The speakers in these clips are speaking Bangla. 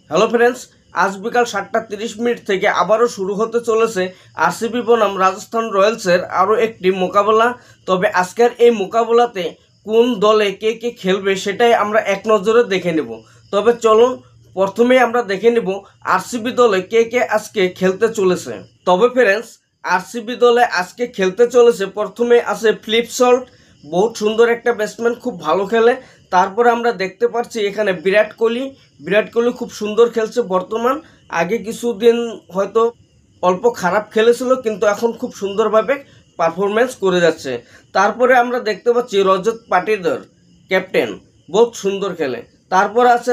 হ্যালো ফ্রেন্ডস, আজ বিকাল 7:30 থেকে আবারও শুরু হতে চলেছে আরসিবি বনাম রাজস্থান রয়্যালসের আরও একটি মোকাবেলা। তবে আজকের এই মোকাবেলাতে কোন দলে কে কে খেলবে সেটাই আমরা এক নজরে দেখে নেব। তবে চলুন প্রথমেই আমরা দেখে নেব আরসিবি দলে কে কে আজকে খেলতে চলেছে। তবে ফ্রেন্ডস, আরসিবি দলে আজকে খেলতে চলেছে প্রথমে আছে ফিলিপ সল্ট, বহুত সুন্দর একটা ব্যাটসম্যান, খুব ভালো খেলে। তারপরে আমরা দেখতে পাচ্ছি এখানে বিরাট কোহলি খুব সুন্দর খেলছে বর্তমান। আগে কিছুদিন হয়তো অল্প খারাপ খেলেছিল, কিন্তু এখন খুব সুন্দরভাবে পারফরমেন্স করে যাচ্ছে। তারপরে আমরা দেখতে পাচ্ছি রজত পাটিদার ক্যাপ্টেন, বহুত সুন্দর খেলে। তারপরে আছে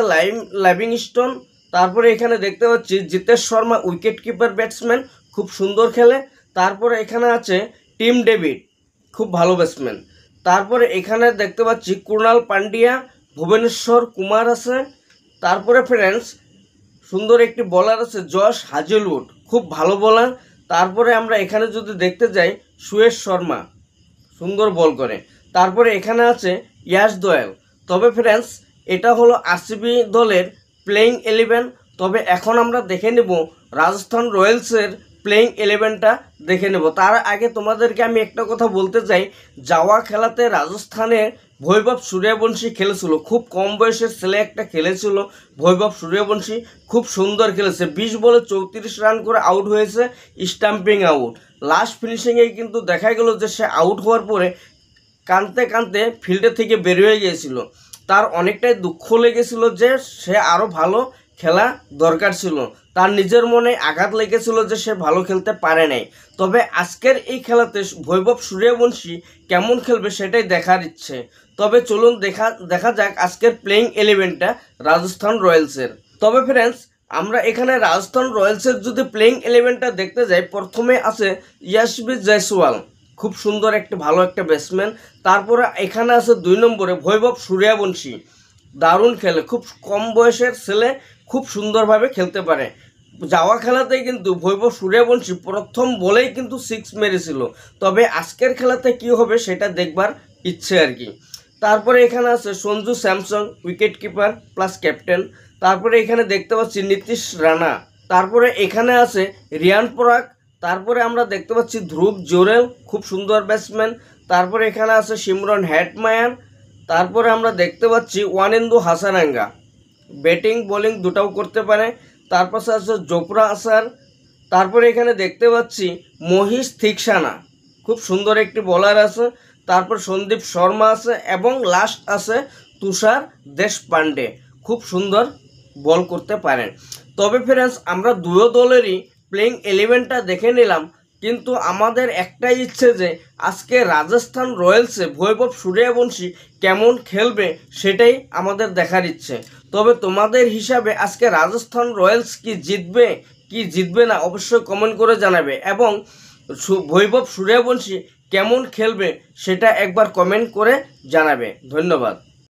লিভিংস্টোন। তারপরে এখানে দেখতে পাচ্ছি Jitesh Sharma wicket keeper batsman, খুব সুন্দর খেলে। তারপরে এখানে আছে টিম ডেভিড, খুব ভালো ব্যাটসম্যান। তারপরে এখানে দেখতে পাচ্ছি কুণাল পান্ডিয়া, ভুবনেশ্বর কুমার আছে। তারপরে ফ্রেন্ডস সুন্দর একটি বলার আছে জশ হাজেলউড, খুব ভালো বলার। তারপরে আমরা এখানে যদি দেখতে যাই সুয়েশ শর্মা, সুন্দর বল করে। তারপরে এখানে আছে ইয়াশ দোয়েল। তবে ফ্রেন্ডস, এটা হলো আরসিবি দলের প্লেইং 11। তবে এখন আমরা দেখে নেব রাজস্থান রয়্যালসের প্লেইং 11টা দেখে নেব। তার আগে তোমাদেরকে আমি একটা কথা বলতে চাই, যাওয়া খেলাতে রাজস্থানের বৈভব সূর্যবংশী খেলেছিল, খুব কম বয়সের ছেলে একটা খেলেছিল বৈভব সূর্যবংশী, খুব সুন্দর খেলেছে। 20 বলে 34 রান করে আউট হয়েছে, স্টাম্পিং আউট। লাস্ট ফিনিশিংয়ে কিন্তু দেখা গেল যে সে আউট হওয়ার পরে কাঁদতে কাঁদতে ফিল্ডে থেকে বের হয়ে গিয়েছিল। তার অনেকটাই দুঃখ লেগেছিল যে সে আরও ভালো খেলা দরকার ছিল, তার নিজের মনে আঘাত লেগেছিল যে সে ভালো খেলতে পারে নাই। তবে আজকের এই খেলাতে বৈভব সূর্যবংশী কেমন খেলবে সেটাই দেখার ইচ্ছে। তবে চলুন দেখা যাক আজকের প্লেইং 11টা রাজস্থান রয়্যালসের। তবে ফ্রেন্ডস, আমরা এখানে রাজস্থান রয়্যালসের যদি প্লেইং 11টা দেখতে যাই, প্রথমে আছে ইয়াশবি জয়সওয়াল, খুব সুন্দর একটা ভালো একটা ব্যাটসম্যান। তারপরে এখানে আছে 2 নম্বরে বৈভব সূর্যবংশী, দারুণ খেলে, খুব কম বয়সের ছেলে, খুব সুন্দরভাবে খেলতে পারে। যাওয়া খেলাতেই কিন্তু বৈভব সূর্যবংশী প্রথম বলেই কিন্তু 6 মেরেছিল। তবে আজকের খেলাতে কি হবে সেটা দেখবার ইচ্ছে আর কি। তারপরে এখানে আছে Sanju Samsung, wicket keeper plus captain. তারপরে এখানে দেখতে পাচ্ছি নীতিশ রানা। তারপরে এখানে আছে রিয়ান পরাগ। তারপরে আমরা দেখতে পাচ্ছি ধ্রুব জোরেল, খুব সুন্দর ব্যাটসম্যান। তারপরে এখানে আছে সিমরন হেটমায়ার। তারপরে আমরা দেখতে পাচ্ছি ওয়ানেন্দু হাসানাঙ্গা, ব্যাটিং বোলিং দুটাও করতে পারে। তারপর আছে জোফরা আসার। তারপরে এখানে দেখতে পাচ্ছি মহিষ থিকসানা, খুব সুন্দর একটি বোলার আছে। তারপর সন্দীপ শর্মা আছে এবং লাস্ট আছে তুষার দেশপান্ডে, খুব সুন্দর বল করতে পারেন। তবে ফ্রেন্ডস, আমরা দুটো দলেরই প্লেইং 11টা দেখে নিলাম, কিন্তু আমাদের একটাই ইচ্ছে যে আজকে রাজস্থান রয়্যালসে বৈভব সূর্যবংশী কেমন খেলবে সেটাই আমাদের দেখার ইচ্ছে। তবে তোমাদের হিসাবে আজকে রাজস্থান রয়্যালস কি জিতবে না অবশ্যই কমেন্ট করে জানাবে, এবং বৈভব সূর্যবংশী কেমন খেলবে সেটা একবার কমেন্ট করে জানাবে। ধন্যবাদ।